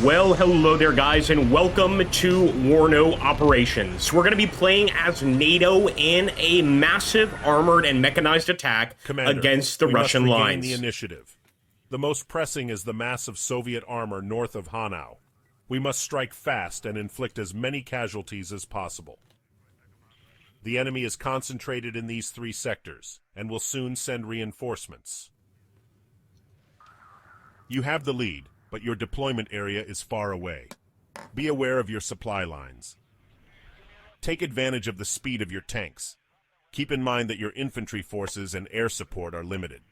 Well, hello there, guys, and welcome to Warno Operations. We're going to be playing as Nato in a massive armored and mechanized attack against the Russian lines. The initiative. The most pressing is the massive Soviet armor north of Hanau. We must strike fast and inflict as many casualties as possible. The enemy is concentrated in these three sectors and will soon send reinforcements. You have the lead, but your deployment area is far away. Be aware of your supply lines. Take advantage of the speed of your tanks. Keep in mind that your infantry forces and air support are limited.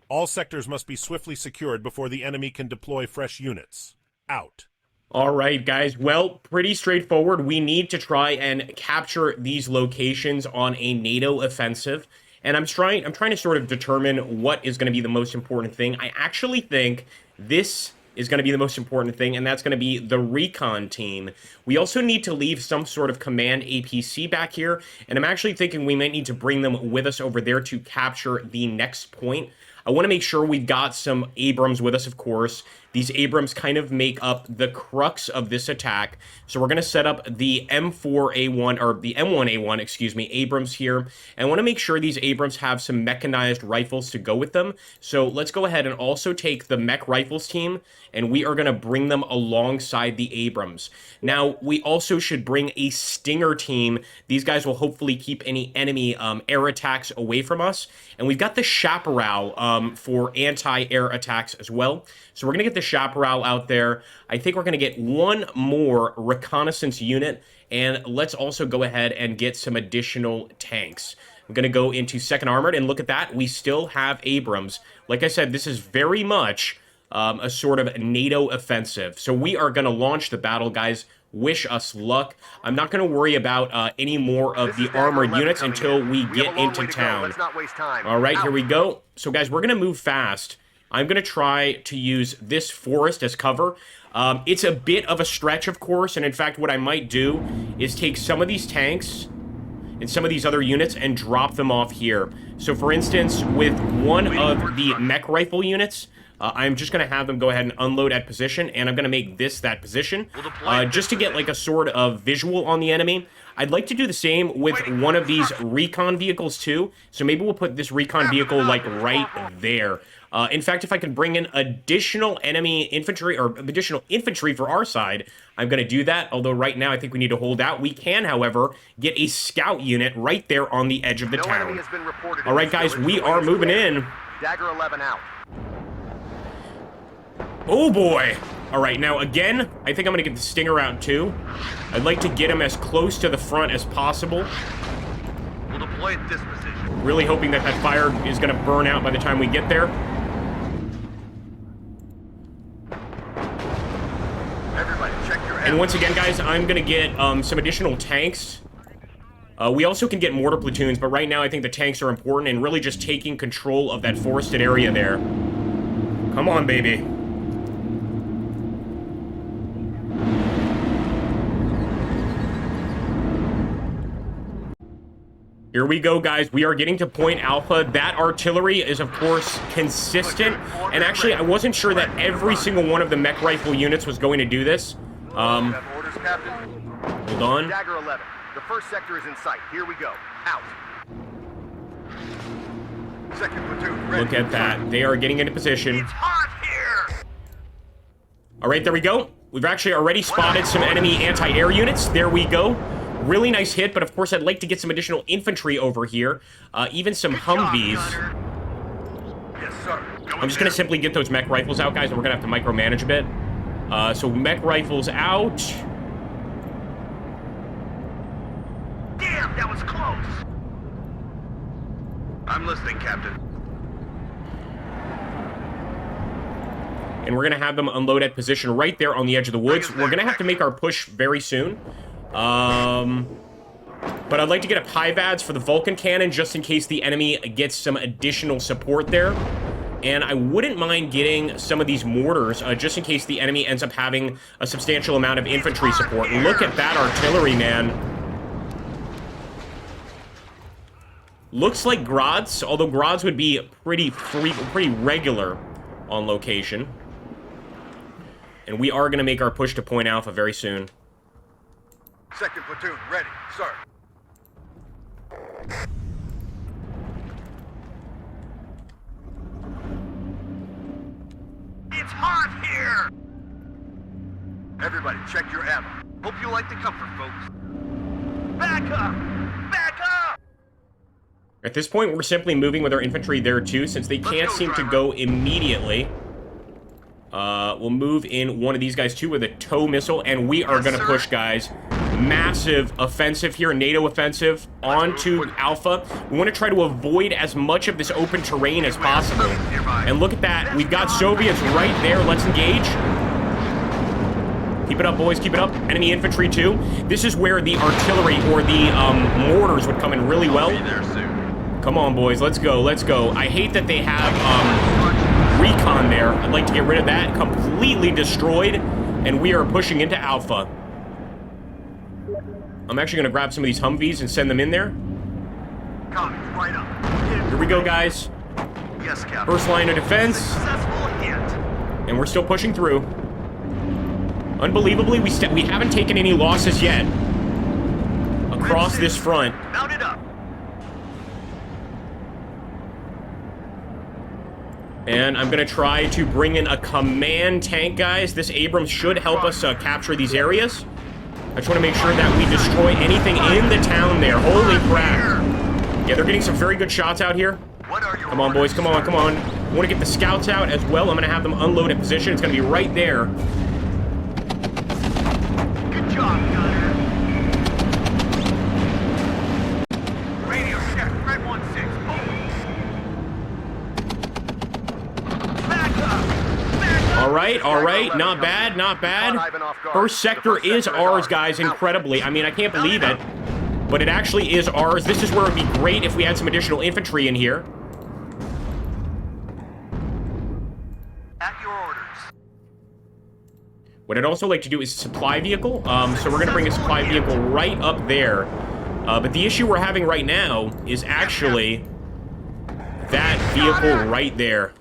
All sectors must be swiftly secured before the enemy can deploy fresh units. Out. All right, guys. Well, pretty straightforward. We need to try and capture these locations on a NATO offensive. And I'm trying to sort of determine what is going to be the most important thing. I actually think this is going to be the most important thing, and that's going to be the recon team. We also need to leave some sort of command APC back here, and I'm actually thinking we might need to bring them with us over there to capture the next point. I want to make sure we've got some Abrams with us, of course. These Abrams kind of make up the crux of this attack. So we're going to set up the M4A1, or the M1A1, excuse me, Abrams here. And I want to make sure these Abrams have some mechanized rifles to go with them. So let's go ahead and also take the mech rifles team, and we are going to bring them alongside the Abrams. Now, we also should bring a Stinger team. These guys will hopefully keep any enemy air attacks away from us. And we've got the Chaparral for anti-air attacks as well. So we're going to get the Chaparral out there. I think we're going to get one more reconnaissance unit, and let's also go ahead and get some additional tanks. I'm going to go into second armored, and look at that. We still have Abrams. Like I said, this is very much a sort of NATO offensive. So we are going to launch the battle, guys. Wish us luck. I'm not going to worry about any more of the armored units until we get into town. Let's not waste time. All right, here we go. So, guys, we're going to move fast. I'm going to try to use this forest as cover. It's a bit of a stretch, of course, and in fact, what I might do is take some of these tanks and some of these other units and drop them off here. So, for instance, with one of the mech rifle units, I'm just going to have them go ahead and unload at position, and I'm going to make this that position, just to get like a sort of visual on the enemy. I'd like to do the same with one of these recon vehicles too, so maybe we'll put this recon vehicle like right there. In fact, if I can bring in additional enemy infantry, or additional infantry for our side, I'm going to do that, although right now I think we need to hold out. We can, however, get a scout unit right there on the edge of the town. All right, guys, we are moving in. Dagger 11 out. Oh boy! Alright, now again, I think I'm gonna get the Stinger out too. I'd like to get him as close to the front as possible. We'll deploy at this position. Really hoping that that fire is gonna burn out by the time we get there. Everybody, check your And once again, guys, I'm gonna get some additional tanks. We also can get mortar platoons, but right now I think the tanks are important and really just taking control of that forested area there. Come on, baby. Here we go, guys. We are getting to Point Alpha. That artillery is, of course, consistent. And actually, I wasn't sure that every single one of the mech rifle units was going to do this. Orders, Captain. Hold on. Dagger 11. The first sector is in sight. Here we go. Out. Second platoon ready. Look at that. They are getting into position. It's hot here. All right, there we go. We've actually already spotted some enemy anti-air units. There we go. Really nice hit, but of course I'd like to get some additional infantry over here. Even some Humvees. Yes, sir. I'm just going to simply get those mech rifles out, guys, and we're going to have to micromanage a bit. So mech rifles out. Damn, that was close. I'm listening, Captain. And we're going to have them unload at position right there on the edge of the woods. We're going to have to make our push very soon. But I'd like to get a Pivads for the Vulcan cannon just in case the enemy gets some additional support there. And I wouldn't mind getting some of these mortars just in case the enemy ends up having a substantial amount of infantry support. Look at that artillery, man. Looks like Grads, although Grads would be pretty regular on location. And we are going to make our push to Point Alpha very soon. Second platoon, ready, sir. It's hot here! Everybody, check your ammo. Hope you like the comfort, folks. Back up! Back up! At this point, we're simply moving with our infantry there too, since they can't seem to go immediately. We'll move in one of these guys too with a tow missile, and we are going to push, guys. Massive offensive here, NATO offensive, onto Alpha. We want to try to avoid as much of this open terrain as possible. And look at that. We've got Soviets right there. Let's engage. Keep it up, boys. Keep it up. Enemy infantry, too. This is where the artillery or the mortars would come in really well. Come on, boys. Let's go. Let's go. I hate that they have recon there. I'd like to get rid of that. Completely destroyed. And we are pushing into Alpha. I'm actually going to grab some of these Humvees and send them in there. Right up. Here we go, guys. Yes, Captain. First line of defense. Successful hit. And we're still pushing through. Unbelievably, we haven't taken any losses yet across this front. Mount it up. And I'm going to try to bring in a command tank, guys. This Abrams should help us capture these areas. I just want to make sure that we destroy anything in the town there. Holy crap. Yeah, they're getting some very good shots out here. Come on, boys. Come on, come on. I want to get the scouts out as well. I'm going to have them unload in position. It's going to be right there. Good job, Gunner. Radio check. Red 1-6. Back up. All right. Not bad, not bad. First sector is ours, guys, incredibly. I mean, I can't believe it, but it actually is ours. This is where it would be great if we had some additional infantry in here. At your orders. What I'd also like to do is supply vehicle. So we're going to bring a supply vehicle right up there. But the issue we're having right now is actually that vehicle right there.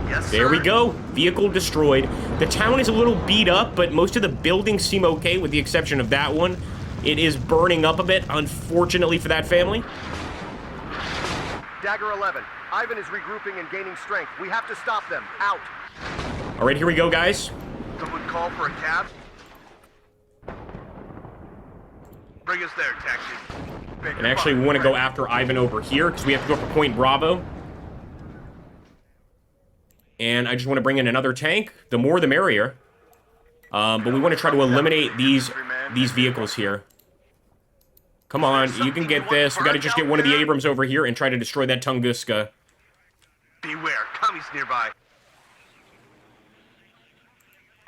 Yes, There we sir. go. Vehicle destroyed. The town is a little beat up, but most of the buildings seem okay, with the exception of that one. It is burning up a bit, unfortunately for that family. Dagger 11. Ivan is regrouping and gaining strength. We have to stop them. Out. All right, here we go, guys. Someone call for a cab? Bring us there, taxi. And actually, we want to go after Ivan over here, because we have to go for Point Bravo. And I just want to bring in another tank. The more, the merrier. But we want to try to eliminate these vehicles here. Come on, you can get this. We got to just get one of the Abrams over here and try to destroy that Tunguska. Beware, commies nearby.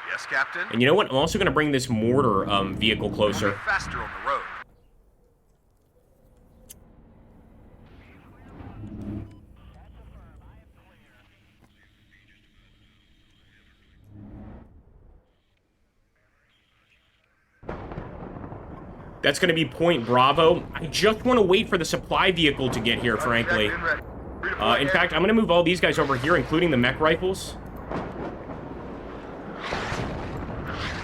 Yes, Captain. And you know what? I'm also going to bring this mortar vehicle closer. Faster on the road. That's going to be Point Bravo. I just want to wait for the supply vehicle to get here, frankly. In fact, I'm going to move all these guys over here, including the mech rifles.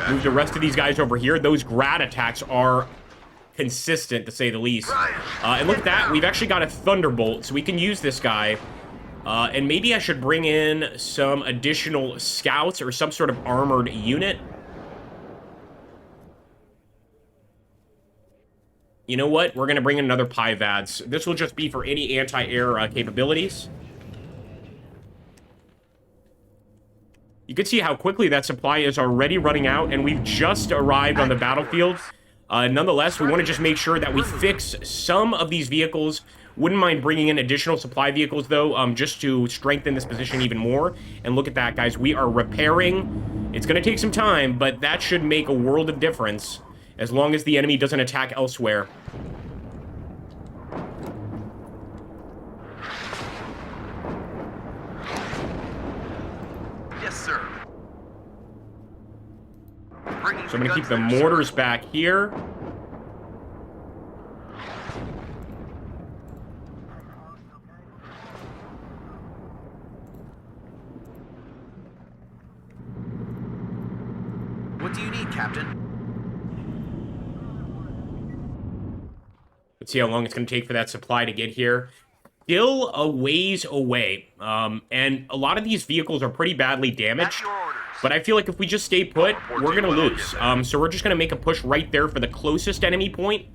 Move the rest of these guys over here. Those grad attacks are consistent, to say the least. And look at that. We've actually got a Thunderbolt, so we can use this guy. And maybe I should bring in some additional scouts or some sort of armored unit. You know what? We're going to bring in another Pivads. This will just be for any anti-air capabilities. You can see how quickly that supply is already running out, and we've just arrived on the battlefield. Nonetheless, we want to just make sure that we fix some of these vehicles. Wouldn't mind bringing in additional supply vehicles, though, just to strengthen this position even more. And look at that, guys. We are repairing. It's going to take some time, but that should make a world of difference, as long as the enemy doesn't attack elsewhere. Yes, sir. So I'm going to keep the mortars back here. What do you need, Captain? Let's see how long it's going to take for that supply to get here. Still a ways away. And a lot of these vehicles are pretty badly damaged. At your orders. But I feel like if we just stay put, we're going to lose. So we're just going to make a push right there for the closest enemy point.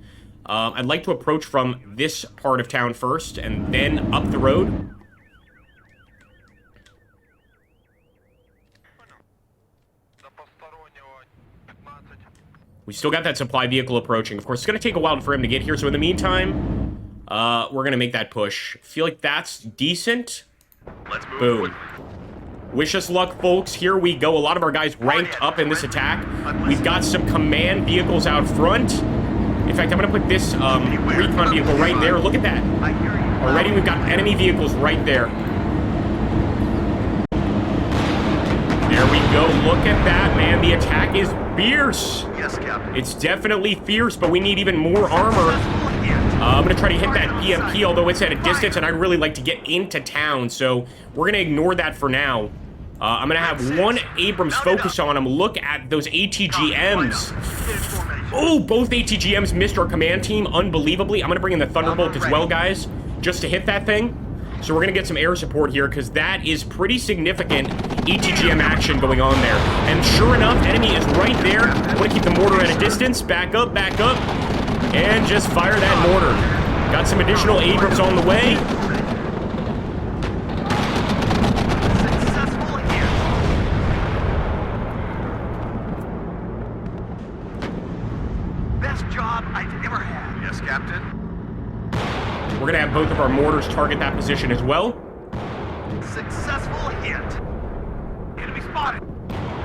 I'd like to approach from this part of town first, and then up the road. We still got that supply vehicle approaching. Of course, it's going to take a while for him to get here. So in the meantime, we're going to make that push. Feel like that's decent. Let's move Boom. quickly. Wish us luck, folks. Here we go. A lot of our guys ranked up in this attack. We've got some command vehicles out front. In fact, I'm going to put this recon vehicle right there. Look at that. I hear you. Already we've got enemy vehicles right there. There we go. Look at that, man. The attack is fierce. Yes, Captain. It's definitely fierce, but we need even more armor. I'm going to try to hit that PMP, although it's at a distance, and I'd really like to get into town, so we're going to ignore that for now. I'm going to have one Abrams focus on him. Look at those ATGMs. Oh, both ATGMs missed our command team unbelievably. I'm going to bring in the Thunderbolt as well, guys, just to hit that thing. So we're going to get some air support here, because that is pretty significant ATGM action going on there. And sure enough, enemy is right there. I want to keep the mortar at a distance. Back up, and just fire that mortar. Got some additional Abrams on the way. Successful hit. Best job I've ever had. Yes, Captain. We're going to have both of our mortars target that position as well. Successful hit. Enemy spotted.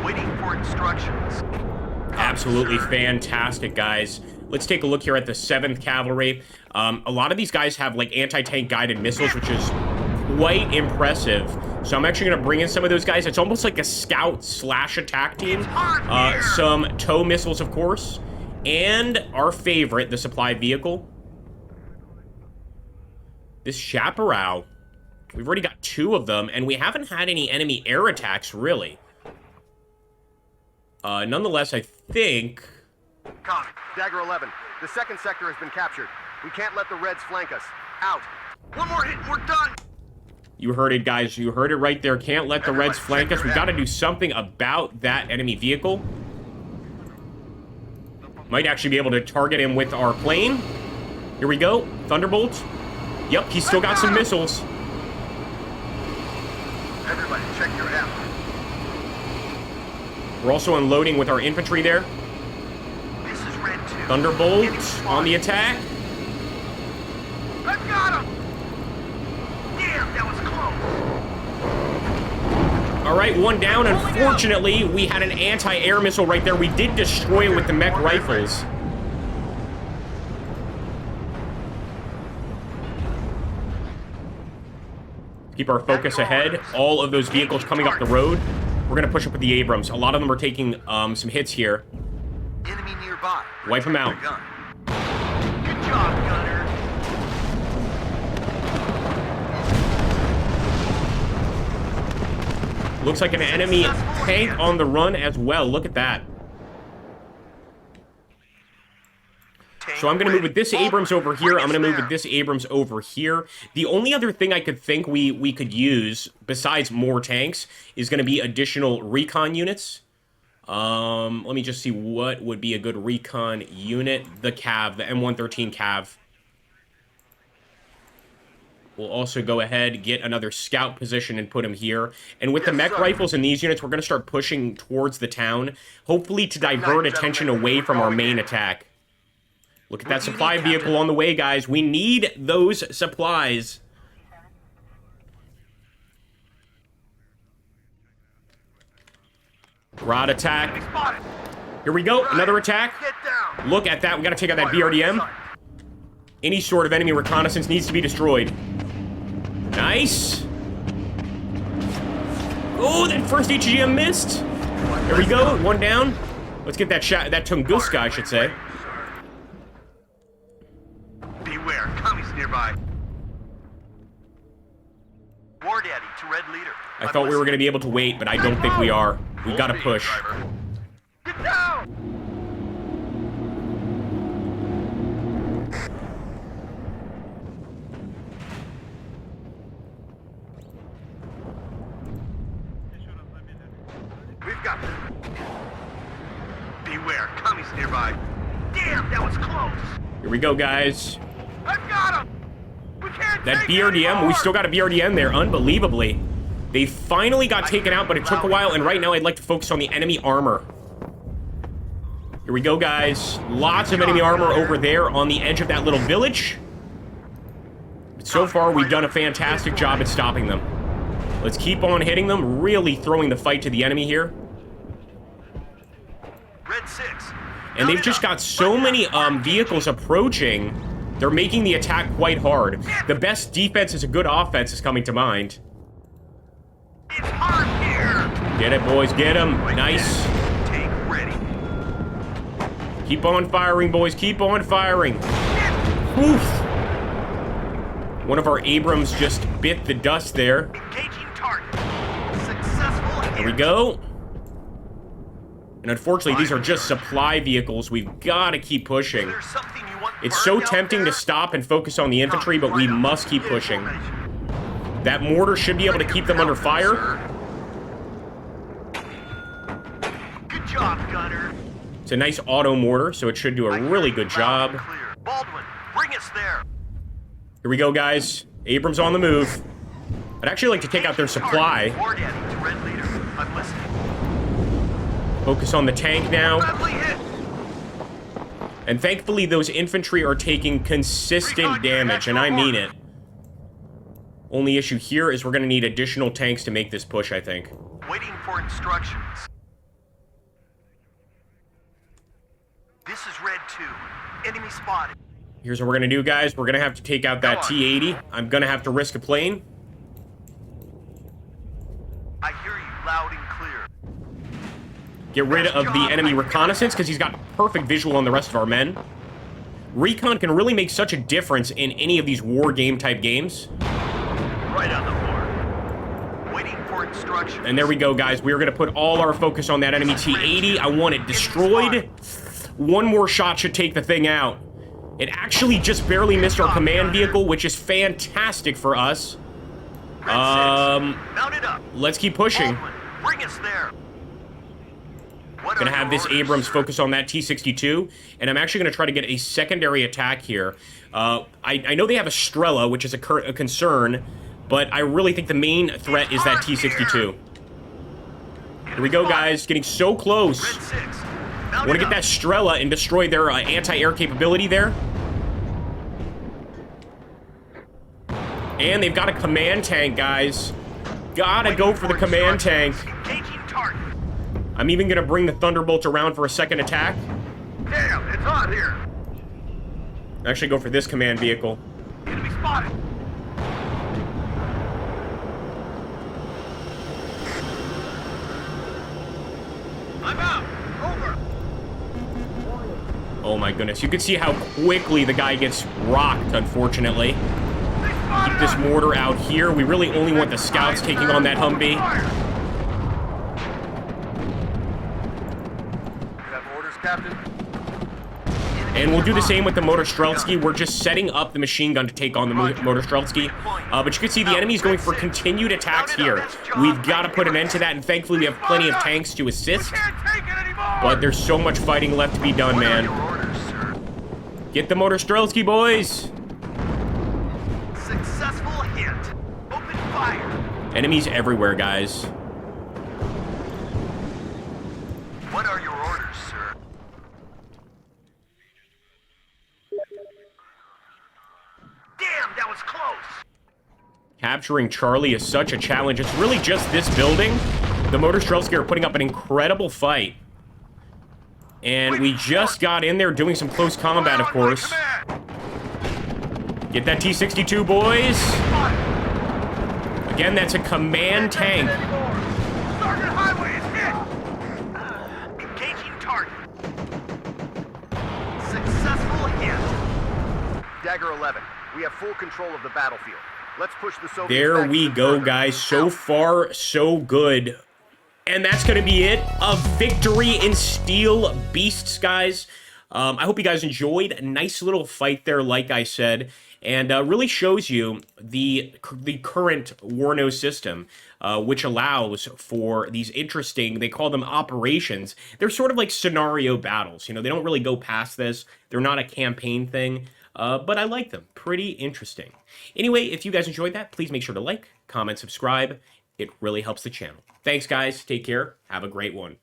Waiting for instructions. Absolutely fantastic, guys. Let's take a look here at the 7th Cavalry. A lot of these guys have, like, anti-tank guided missiles, which is quite impressive. So I'm actually going to bring in some of those guys. It's almost like a scout/attack team. Some tow missiles, of course. And our favorite, the supply vehicle. This Chaparral. We've already got 2 of them, and we haven't had any enemy air attacks, really. Nonetheless, I think... Copy. Dagger 11. The second sector has been captured. We can't let the Reds flank us. Out. One more hit and we're done. You heard it, guys. You heard it right there. Can't let the Reds flank us. We've got to do something about that enemy vehicle. Might actually be able to target him with our plane. Here we go. Thunderbolt. Yep, he's still got some missiles. Everybody, check your ammo. We're also unloading with our infantry there. This is Red 2. Thunderbolt on the attack. I've got him. Damn, that was close. All right, one down. Unfortunately, we had an anti-air missile right there. We did destroy it with the mech rifles. Keep our focus ahead. All of those vehicles coming up the road. We're going to push up with the Abrams. A lot of them are taking some hits here. Enemy nearby. Wipe them out. Gun. Good job, gunner. Looks like an enemy tank on the run as well. Look at that. So I'm going to move with this Abrams over here. I'm going to move with this Abrams over here. The only other thing I could think we could use, besides more tanks, is going to be additional recon units. Let me just see what would be a good recon unit. The Cav, the M113 Cav. We'll also go ahead, get another scout position and put him here. And with the mech rifles in these units, we're going to start pushing towards the town, hopefully to divert attention away from our main attack. Look at that supply vehicle on the way, guys. We need those supplies. Rod attack. Here we go. Another attack. Get down. Look at that. We got to take out that BRDM. Any sort of enemy reconnaissance needs to be destroyed. Nice. Oh, that first HGM missed. There we go. One down. Let's get that shot. That Tunguska, I should say. Beware, commies nearby. War Daddy to Red Leader. I thought we were going to be able to wait, but I don't think we are. We got to push. Get down! got this. Beware, commies nearby. Damn, that was close. Here we go, guys. I've got him. We can't That take BRDM, we anymore. still got a BRDM there, unbelievably. They finally got taken out, but it took a while, and right now I'd like to focus on the enemy armor. Here we go, guys. Lots of enemy armor over there on the edge of that little village. But so far, we've done a fantastic job at stopping them. Let's keep on hitting them, really throwing the fight to the enemy here. Red 6. And they've just got so many vehicles approaching, they're making the attack quite hard. The best defense is a good offense is coming to mind. It's hard here. Get it, boys, get them. Nice. Take ready. Keep on firing, boys, keep on firing. Oof. One of our Abrams just bit the dust there. Engaging target. Successful hit. There we go. And unfortunately, these are just supply vehicles. We've got to keep pushing. There's something you want It's so burned out tempting to there? stop and focus on the infantry, but we must keep pushing. That mortar should be able to keep them under fire. Good job, Gunner. It's a nice auto mortar, so it should do a really good job. Clear. Baldwin, bring us there. Here we go, guys. Abrams on the move. I'd actually like to take out their supply. Ward adding to Red Leader. I'm listening. Focus on the tank now. Bradley hit. And thankfully, those infantry are taking consistent damage, and I mean it. Only issue here is we're going to need additional tanks to make this push, I think. Waiting for instructions. This is Red 2. Enemy spotted. Here's what we're going to do, guys. We're going to have to take out that T-80. I'm going to have to risk a plane. I hear you loud and clear. Get rid of the enemy reconnaissance, because he's got perfect visual on the rest of our men. Recon can really make such a difference in any of these war game type games. Right on the board. Waiting for instructions. And there we go, guys. We're going to put all our focus on that enemy T-80. I want it destroyed. One more shot should take the thing out. It actually just barely missed our command vehicle, which is fantastic for us. Mount it up. Let's keep pushing. Baldwin, bring us there. Gonna have this Abrams focus on that T-62, and I'm actually gonna try to get a secondary attack here. I know they have a Strela, which is a concern, but I really think the main threat is that T-62. Here we go, guys. Getting so close. Red 6. I want to get that Strela and destroy their anti-air capability there. And they've got a command tank, guys. Gotta go for the command tank. Engaging target. I'm even gonna bring the Thunderbolt around for a second attack. Damn, it's hot here. Actually go for this command vehicle. Enemy spotted. I'm out. Over. Oh my goodness. You can see how quickly the guy gets rocked, unfortunately. Keep this mortar out here. We really only want the scouts taking on that Humvee. You have orders, Captain? And we'll do the same with the Motor Streltsky. We're just setting up the machine gun to take on the Motor Streltsky. But you can see the enemy's going for continued attacks here. We've got to put an end to that, and thankfully we have plenty of tanks to assist. Can't take it anymore. But there's so much fighting left to be done, What are man. your orders, sir? Get the Motor Streltsky, boys! Successful hit. Open fire. Enemies everywhere, guys. What are your orders, sir? Damn, that was close. Capturing Charlie is such a challenge. It's really just this building. The Motor Streltsky are putting up an incredible fight. And we just got in there doing some close combat, of course. Get that T-62, boys. Again, that's a command tank. Sergeant Highway is hit. Engaging target. Successful hit. Dagger 11, we have full control of the battlefield. Let's push the Soviets There back we even go, further. guys. So far, so good. And that's going to be it. A victory in Steel Beasts, guys. I hope you guys enjoyed. A nice little fight there, like I said. and really shows you the current Warno system, which allows for these interesting, they call them operations. They're sort of like scenario battles. You know, they don't really go past this. They're not a campaign thing, but I like them. Pretty interesting. Anyway, if you guys enjoyed that, please make sure to like, comment, subscribe. It really helps the channel. Thanks, guys. Take care. Have a great one.